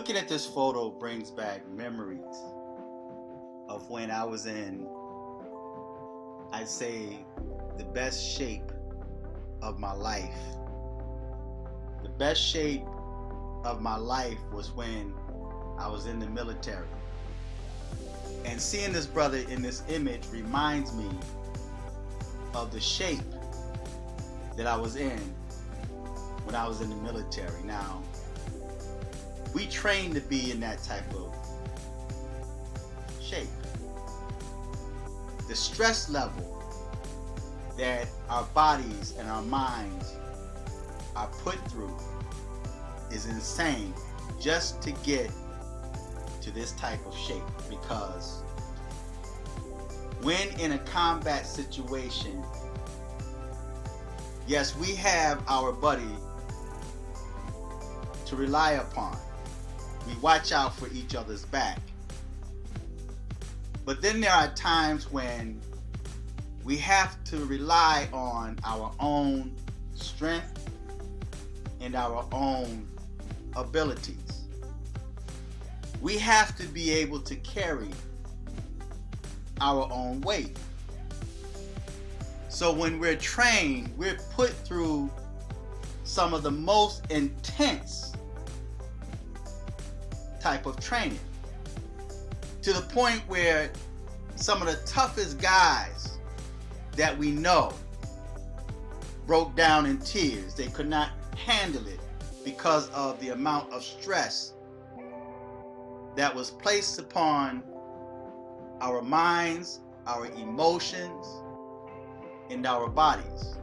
Looking at this photo brings back memories of when I was in, I'd say, the best shape of my life. The best shape of my life was when I was in the military. And seeing this brother in this image reminds me of the shape that I was in when I was in the military. Now, we train to be in that type of shape. The stress level that our bodies and our minds are put through is insane just to get to this type of shape, because when in a combat situation, yes, we have our buddy to rely upon. We watch out for each other's back. But then there are times when we have to rely on our own strength and our own abilities. We have to be able to carry our own weight. So when we're trained, we're put through some of the most intense type of training, to the point where some of the toughest guys that we know broke down in tears. They could not handle it because of the amount of stress that was placed upon our minds, our emotions, and our bodies.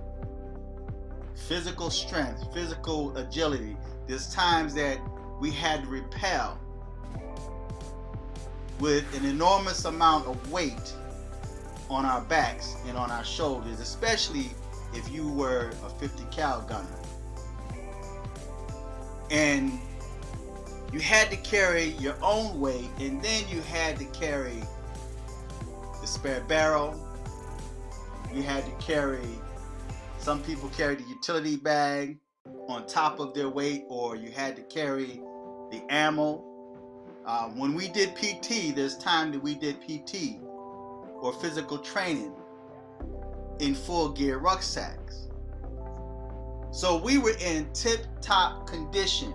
Physical strength, physical agility. There's times that we had to repel with an enormous amount of weight on our backs and on our shoulders, especially if you were a 50 cal gunner. And you had to carry your own weight, and then you had to carry the spare barrel. You had to carry, some people carried the utility bag on top of their weight, or you had to carry the ammo. When we did PT, there's time that we did PT or physical training in full gear rucksacks. So we were in tip-top condition,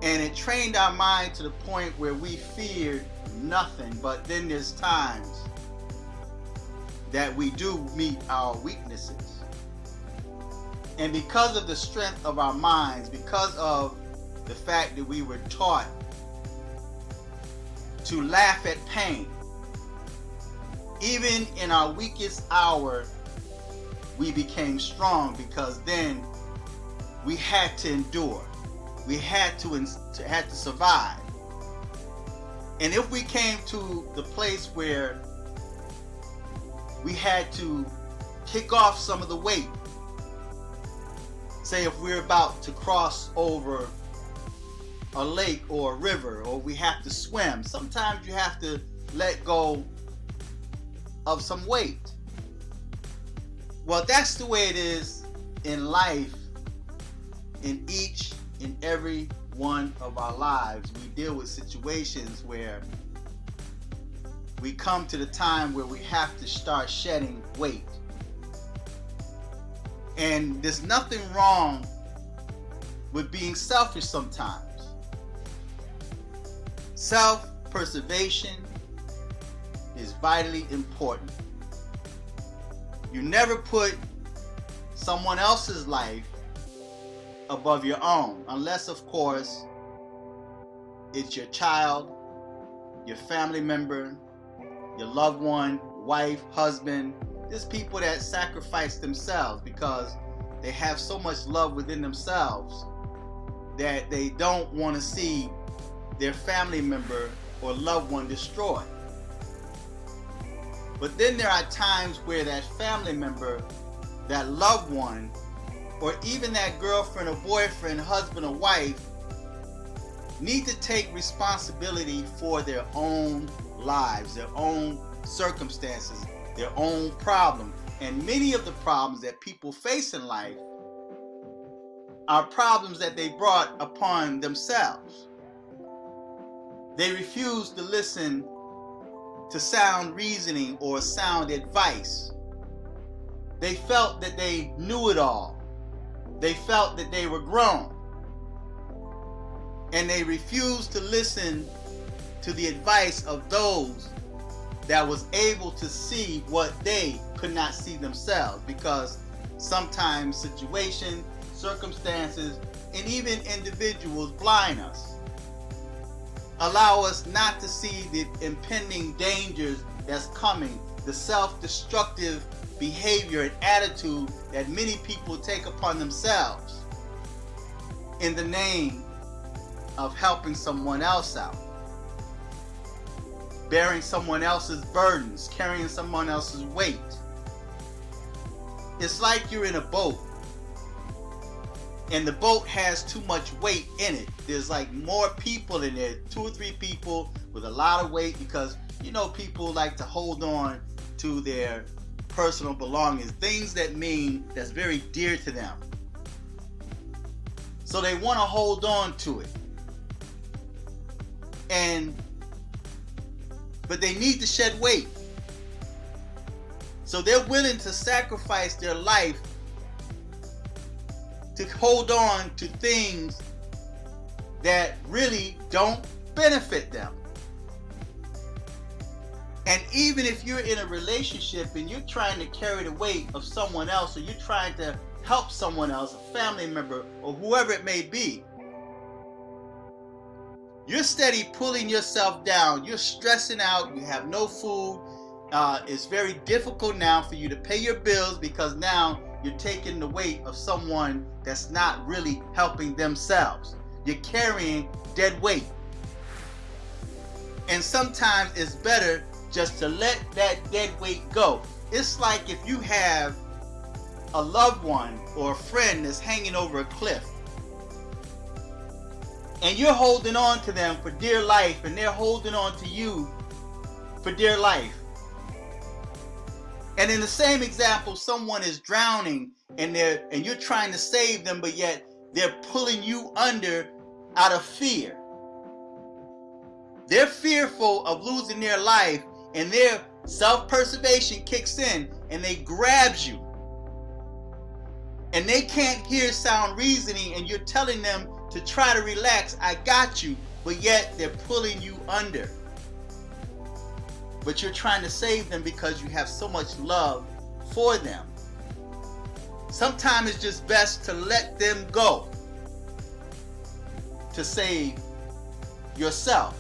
and it trained our mind to the point where we feared nothing. But then there's times that we do meet our weaknesses. And because of the strength of our minds, because of the fact that we were taught to laugh at pain, even in our weakest hour, we became strong, because then we had to endure. We had to survive. And if we came to the place where we had to kick off some of the weight, say if we're about to cross over a lake or a river, or we have to swim, sometimes you have to let go of some weight. Well, that's the way it is in life. In each and every one of our lives, we deal with situations where we come to the time where we have to start shedding weight. And there's nothing wrong with being selfish sometimes. Self-preservation is vitally important. You never put someone else's life above your own, unless, of course, it's your child, your family member, your loved one, wife, husband. There's people that sacrifice themselves because they have so much love within themselves that they don't want to see their family member or loved one destroyed. But then there are times where that family member, that loved one, or even that girlfriend or boyfriend, husband or wife, need to take responsibility for their own lives, their own circumstances, their own problem. And many of the problems that people face in life are problems that they brought upon themselves. They refuse to listen to sound reasoning or sound advice. They felt that they knew it all. They felt that they were grown. And they refused to listen to the advice of those that was able to see what they could not see themselves, because sometimes situation, circumstances, and even individuals blind us, allow us not to see the impending dangers that's coming, the self-destructive behavior and attitude that many people take upon themselves in the name of helping someone else out, bearing someone else's burdens, carrying someone else's weight. It's like you're in a boat and the boat has too much weight in it. There's like more people in there, 2 or 3 people with a lot of weight, because you know people like to hold on to their personal belongings, things that's very dear to them. So they want to hold on to it. But they need to shed weight. So they're willing to sacrifice their life to hold on to things that really don't benefit them. And even if you're in a relationship and you're trying to carry the weight of someone else, or you're trying to help someone else, a family member or whoever it may be, you're steady pulling yourself down. You're stressing out. You have no food. It's very difficult now for you to pay your bills, because now you're taking the weight of someone that's not really helping themselves. You're carrying dead weight. And sometimes it's better just to let that dead weight go. It's like if you have a loved one or a friend that's hanging over a cliff, and you're holding on to them for dear life, and they're holding on to you for dear life. And in the same example, someone is drowning and you're trying to save them, but yet they're pulling you under out of fear. They're fearful of losing their life, and their self-preservation kicks in and they grabs you. And they can't hear sound reasoning, and you're telling them to try to relax, I got you, but yet they're pulling you under. But you're trying to save them because you have so much love for them. Sometimes it's just best to let them go to save yourself.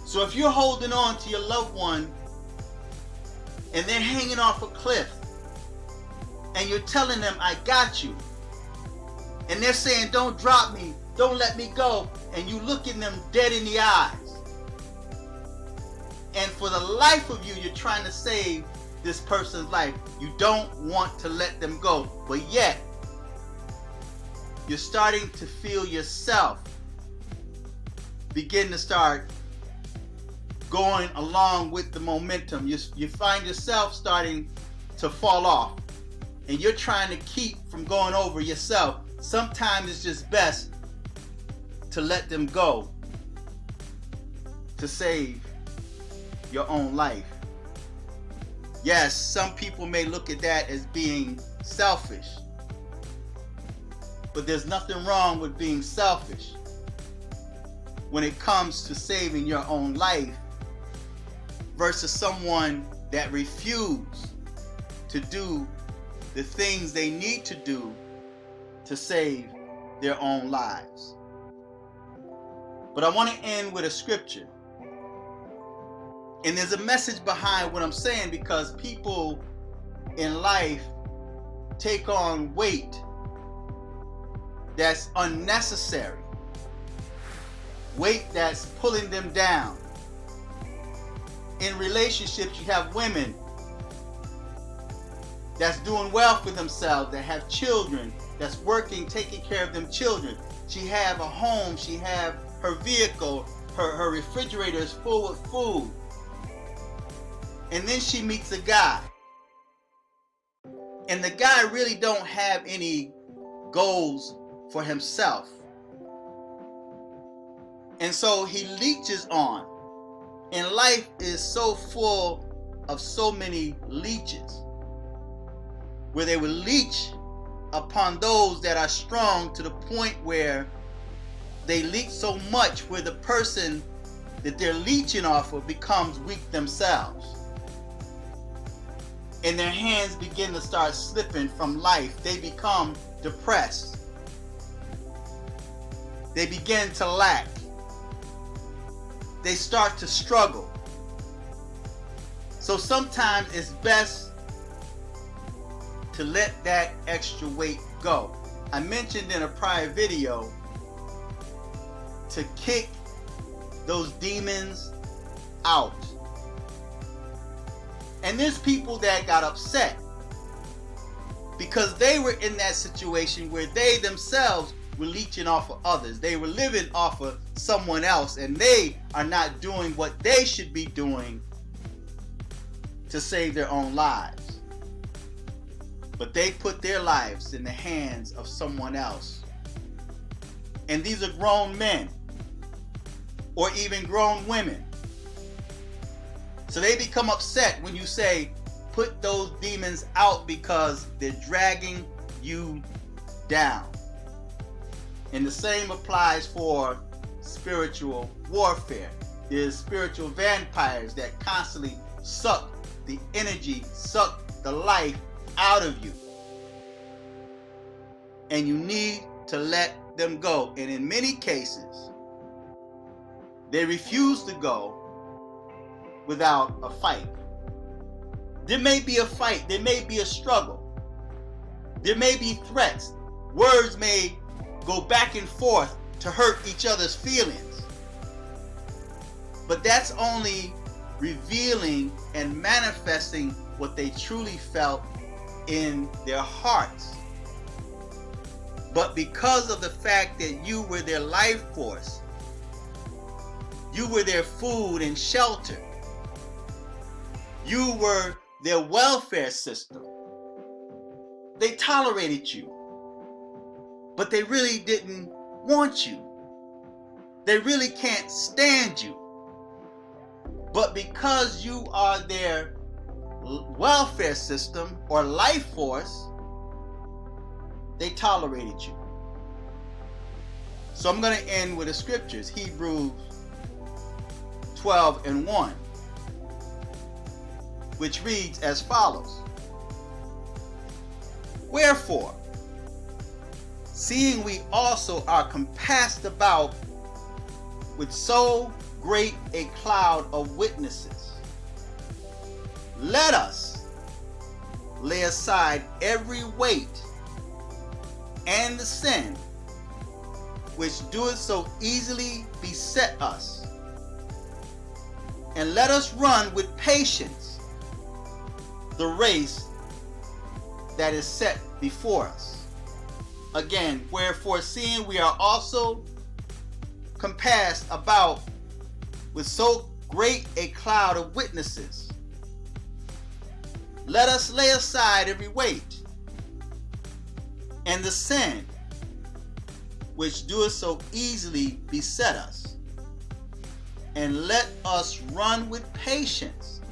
So if you're holding on to your loved one and they're hanging off a cliff, and you're telling them, I got you, and they're saying, don't drop me, don't let me go, and you looking them dead in the eyes, and for the life of you, you're trying to save this person's life. You don't want to let them go, but yet you're starting to feel yourself begin to start going along with the momentum. You find yourself starting to fall off, and you're trying to keep from going over yourself. Sometimes it's just best to let them go to save your own life. Yes, some people may look at that as being selfish, but there's nothing wrong with being selfish when it comes to saving your own life versus someone that refused to do the things they need to do to save their own lives. But I want to end with a scripture. And there's a message behind what I'm saying, because people in life take on weight that's unnecessary, weight that's pulling them down. In relationships, you have women that's doing well for themselves, that have children, that's working, taking care of them children. She have a home, she have her vehicle, her refrigerator is full with food. And then she meets a guy. And the guy really don't have any goals for himself. And so he leeches on. And life is so full of so many leeches, where they will leech upon those that are strong to the point where they leech so much where the person that they're leeching off of becomes weak themselves. And their hands begin to start slipping from life. They become depressed. They begin to lack. They start to struggle. So sometimes it's best to let that extra weight go. I mentioned in a prior video to kick those demons out. And there's people that got upset because they were in that situation where they themselves were leeching off of others. They were living off of someone else, and they are not doing what they should be doing to save their own lives. But they put their lives in the hands of someone else. And these are grown men or even grown women. So they become upset when you say, put those demons out because they're dragging you down. And the same applies for spiritual warfare. There's spiritual vampires that constantly suck the energy, suck the life out of you. And you need to let them go. And in many cases, they refuse to go without a fight. There may be a fight, there may be a struggle, there may be threats. Words may go back and forth to hurt each other's feelings. But that's only revealing and manifesting what they truly felt in their hearts. But because of the fact that you were their life force, you were their food and shelter, you were their welfare system, they tolerated you. But they really didn't want you. They really can't stand you. But because you are their welfare system or life force, they tolerated you. So I'm going to end with the scriptures. Hebrews 12:1, which reads as follows. Wherefore, seeing we also are compassed about with so great a cloud of witnesses, let us lay aside every weight and the sin which doeth so easily beset us, and let us run with patience the race that is set before us. Again, wherefore, seeing we are also compassed about with so great a cloud of witnesses, let us lay aside every weight and the sin which doeth so easily beset us, and let us run with patience.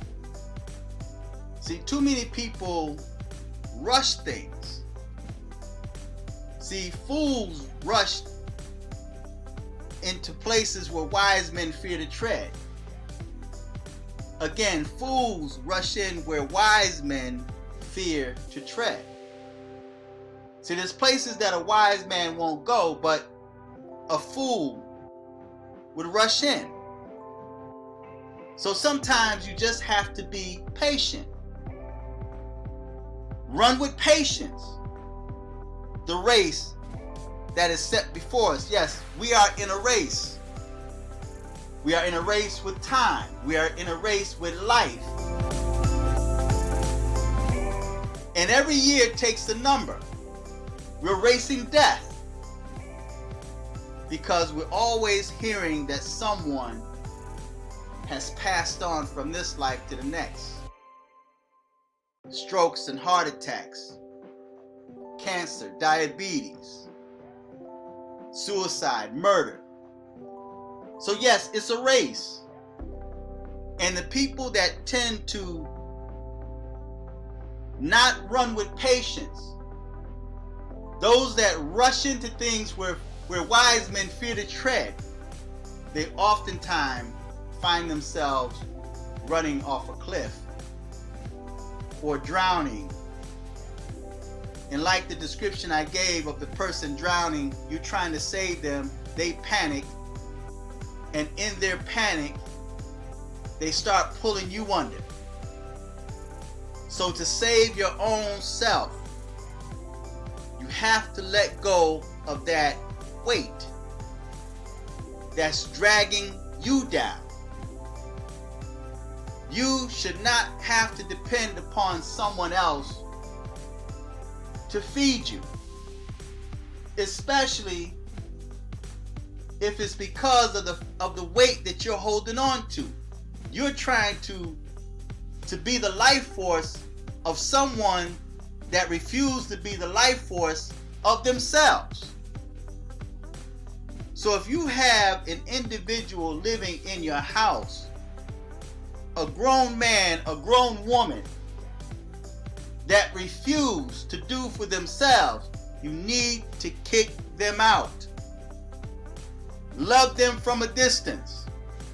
See, too many people rush things. See, fools rush into places where wise men fear to tread. Again, fools rush in where wise men fear to tread. See, there's places that a wise man won't go, but a fool would rush in. So sometimes you just have to be patient. Run with patience the race that is set before us. Yes, we are in a race. We are in a race with time. We are in a race with life. And every year takes a number. We're racing death because we're always hearing that someone has passed on from this life to the next. Strokes and heart attacks, cancer, diabetes, suicide, murder. So yes, it's a race. And the people that tend to not run with patience, those that rush into things where wise men fear to tread, they oftentimes find themselves running off a cliff or drowning. And like the description I gave of the person drowning, you're trying to save them, they panic, and in their panic, they start pulling you under. So to save your own self, you have to let go of that weight that's dragging you down. You should not have to depend upon someone else to feed you, especially if it's because of the weight that you're holding on to. You're trying to be the life force of someone that refused to be the life force of themselves. So if you have an individual living in your house, a grown man, a grown woman that refuse to do for themselves, you need to kick them out. Love them from a distance.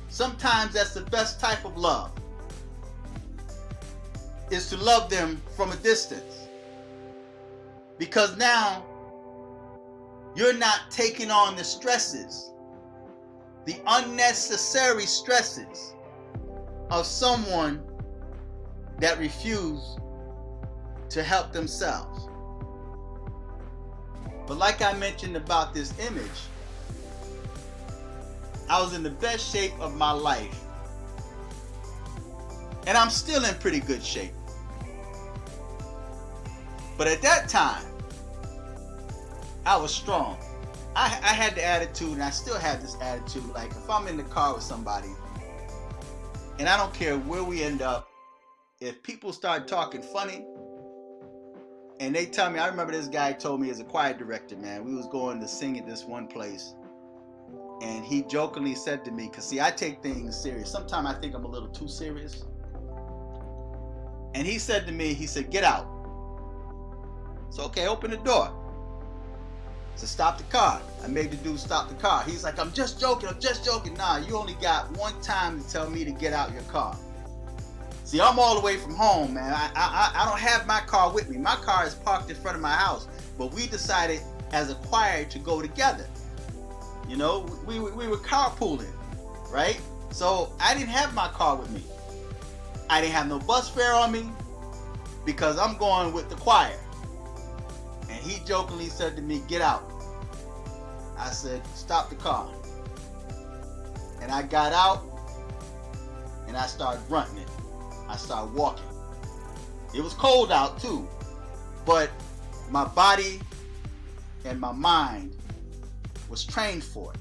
Sometimes that's the best type of love, is to love them from a distance. Because now you're not taking on the stresses, the unnecessary stresses of someone that refused to help themselves. But like I mentioned about this image, I was in the best shape of my life. And I'm still in pretty good shape. But at that time, I was strong. I had the attitude, and I still have this attitude, like if I'm in the car with somebody, and I don't care where we end up, if people start talking funny, and they tell me, I remember this guy told me as a choir director, man, we was going to sing at this one place, and he jokingly said to me, because see, I take things serious. Sometimes I think I'm a little too serious. And he said to me, he said, get out. So, okay, open the door. So stop the car. I made the dude stop the car. He's like, I'm just joking. Nah, you only got one time to tell me to get out your car. See, I'm all the way from home, man. I don't have my car with me. My car is parked in front of my house. But we decided as a choir to go together. You know, we were carpooling, right? So I didn't have my car with me. I didn't have no bus fare on me because I'm going with the choir. And he jokingly said to me, get out. I said, stop the car. And I got out and I started running it. I started walking. It was cold out too, but my body and my mind was trained for it.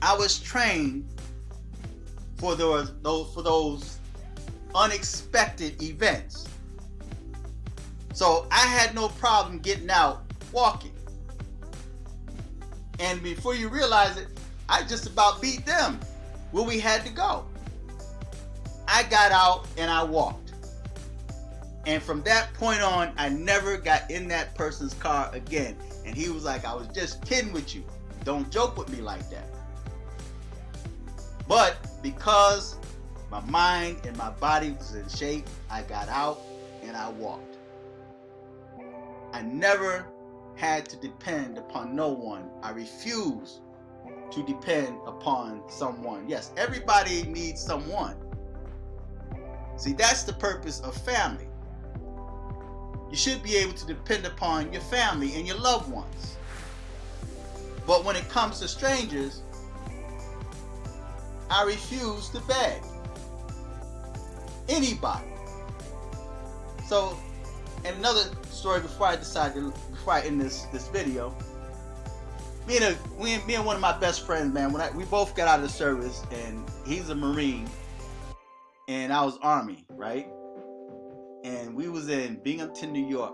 I was trained for those unexpected events. So I had no problem getting out walking. And before you realize it, I just about beat them where we had to go. I got out and I walked. And from that point on, I never got in that person's car again. And he was like, I was just kidding with you. Don't joke with me like that. But because my mind and my body was in shape, I got out and I walked. I never had to depend upon no one. I refused to depend upon someone. Yes, everybody needs someone. See, that's the purpose of family. You should be able to depend upon your family and your loved ones. But when it comes to strangers, I refuse to beg anybody. So, and another story before I end this video. Me and one of my best friends, man, we both got out of the service, and he's a Marine, and I was Army, right? And we was in Binghamton, New York,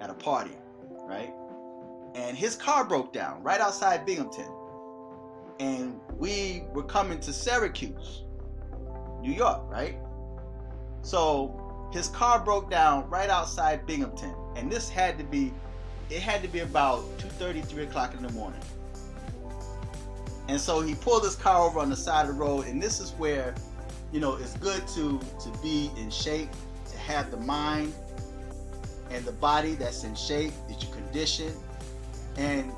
at a party, right? And his car broke down right outside Binghamton. And we were coming to Syracuse, New York, right? So his car broke down right outside Binghamton. And this had to be about 2:30, 3 o'clock in the morning. And so he pulled his car over on the side of the road. And this is where, it's good to be in shape, to have the mind and the body that's in shape, that you condition. And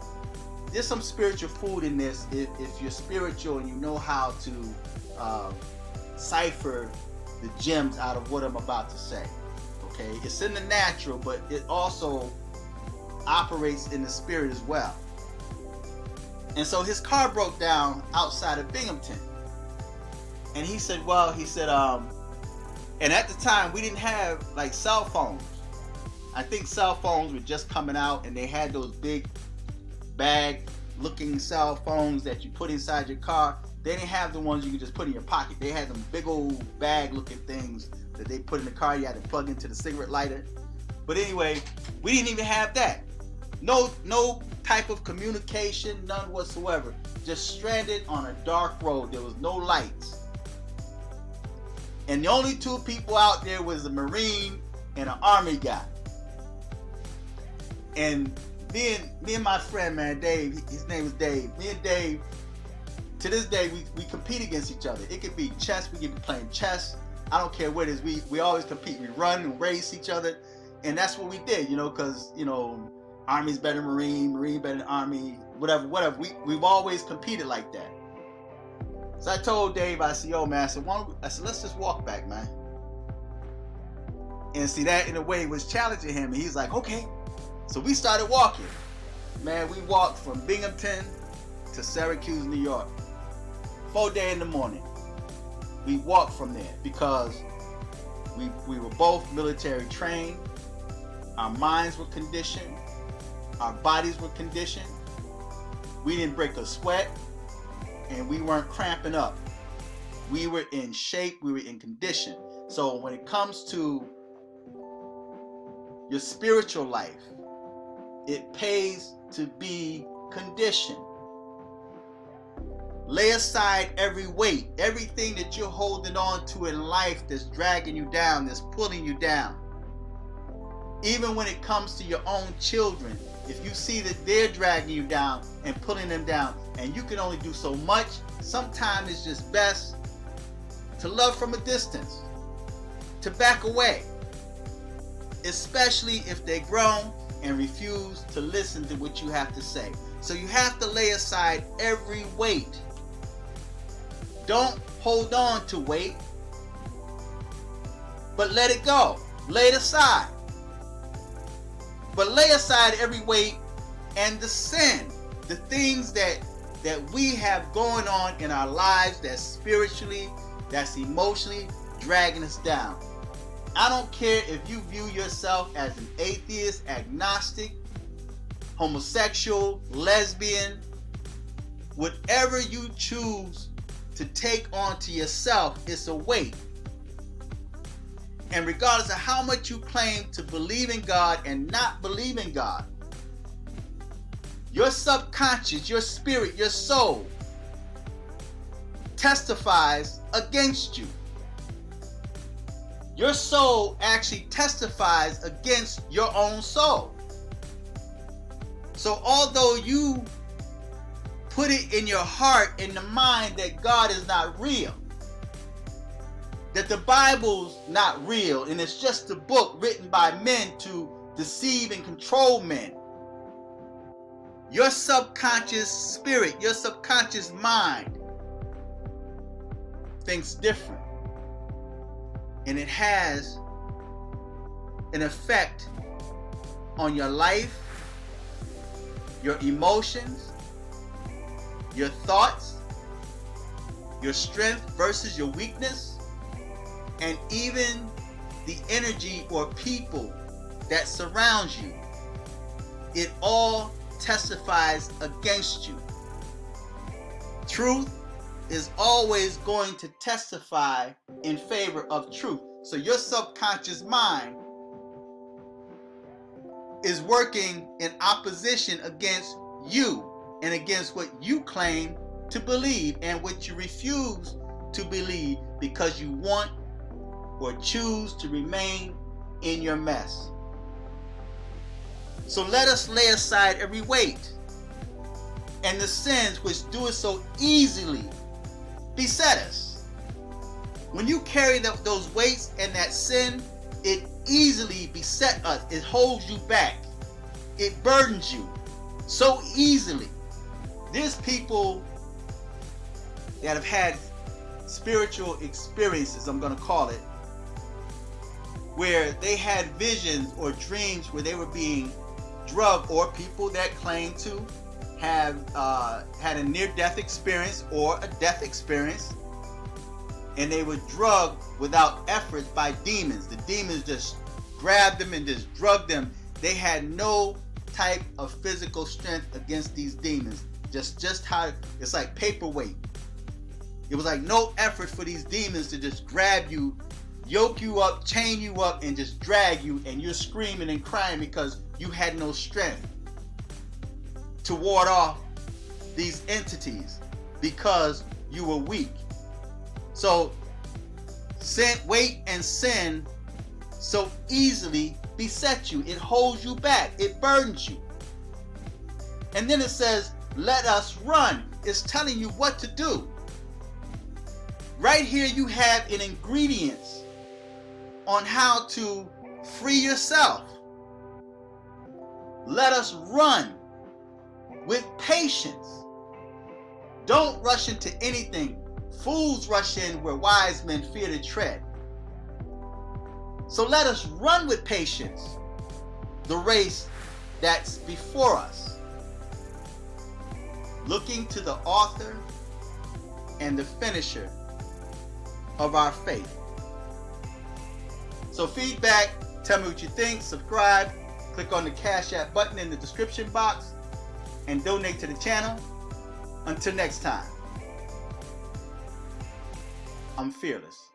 there's some spiritual food in this if you're spiritual and you know how to cipher the gems out of what I'm about to say. Okay, it's in the natural, but it also operates in the spirit as well. And so his car broke down outside of Binghamton. And he said, and at the time we didn't have like cell phones. I think cell phones were just coming out, and they had those big bag looking cell phones that you put inside your car. They didn't have the ones you could just put in your pocket. They had them big old bag looking things that they put in the car. You had to plug into the cigarette lighter. But anyway, we didn't even have that. No type of communication, none whatsoever. Just stranded on a dark road. There was no lights. And the only two people out there was a Marine and an Army guy. And me and my friend, man, Dave, his name is Dave. Me and Dave, to this day, we compete against each other. It could be chess, we could be playing chess. I don't care what it is. We always compete. We run and race each other. And that's what we did, because, Army's better than Marine better than Army, whatever. We've always competed like that. So I told Dave, I said, yo, man, I said, let's just walk back, man. And see, that in a way was challenging him. And he's like, okay. So we started walking. Man, we walked from Binghamton to Syracuse, New York. 4:30 in the morning. We walked from there because we were both military trained. Our minds were conditioned. Our bodies were conditioned. We didn't break a sweat, and we weren't cramping up. We were in shape. We were in condition. So when it comes to your spiritual life, it pays to be conditioned. Lay aside every weight, everything that you're holding on to in life that's dragging you down, that's pulling you down. Even when it comes to your own children, if you see that they're dragging you down and pulling them down, and you can only do so much, sometimes it's just best to love from a distance, to back away, especially if they're grown and refuse to listen to what you have to say. So you have to lay aside every weight. Don't hold on to weight, but let it go. Lay it aside. But lay aside every weight and the sin, the things that we have going on in our lives that's spiritually, that's emotionally dragging us down. I don't care if you view yourself as an atheist, agnostic, homosexual, lesbian, whatever you choose to take onto yourself, it's a weight. And regardless of how much you claim to believe in God and not believe in God, your subconscious, your spirit, your soul testifies against you. Your soul actually testifies against your own soul. So although you put it in your heart, in the mind, that God is not real, that the Bible's not real, and it's just a book written by men to deceive and control men, your subconscious spirit, your subconscious mind thinks different. And it has an effect on your life, your emotions, your thoughts, your strength versus your weakness, and even the energy or people that surround you. It all testifies against you. Truth is always going to testify in favor of truth. So your subconscious mind is working in opposition against you and against what you claim to believe and what you refuse to believe because you want or choose to remain in your mess. So let us lay aside every weight and the sins which do it so easily beset us. When you carry those weights and that sin, it easily beset us. It holds you back. It burdens you so easily. There's people that have had spiritual experiences, I'm going to call it, where they had visions or dreams where they were being drugged, or people that claim to have had a near-death experience or a death experience, and they were drugged without effort by demons. The demons just grabbed them and just drugged them. They had no type of physical strength against these demons. Just how it's like paperweight. It was like no effort for these demons to just grab you, yoke you up, chain you up, and just drag you, and you're screaming and crying because you had no strength to ward off these entities because you were weak. So sin, weight and sin so easily beset you. It holds you back. It burdens you. And then it says, let us run. It's telling you what to do. Right here you have an ingredients on how to free yourself. Let us run with patience. Don't rush into anything. Fools rush in where wise men fear to tread. So let us run with patience the race that's before us, looking to the author and the finisher of our faith. So feedback, tell me what you think, subscribe, click on the Cash App button in the description box, and donate to the channel. Until next time, I'm fearless.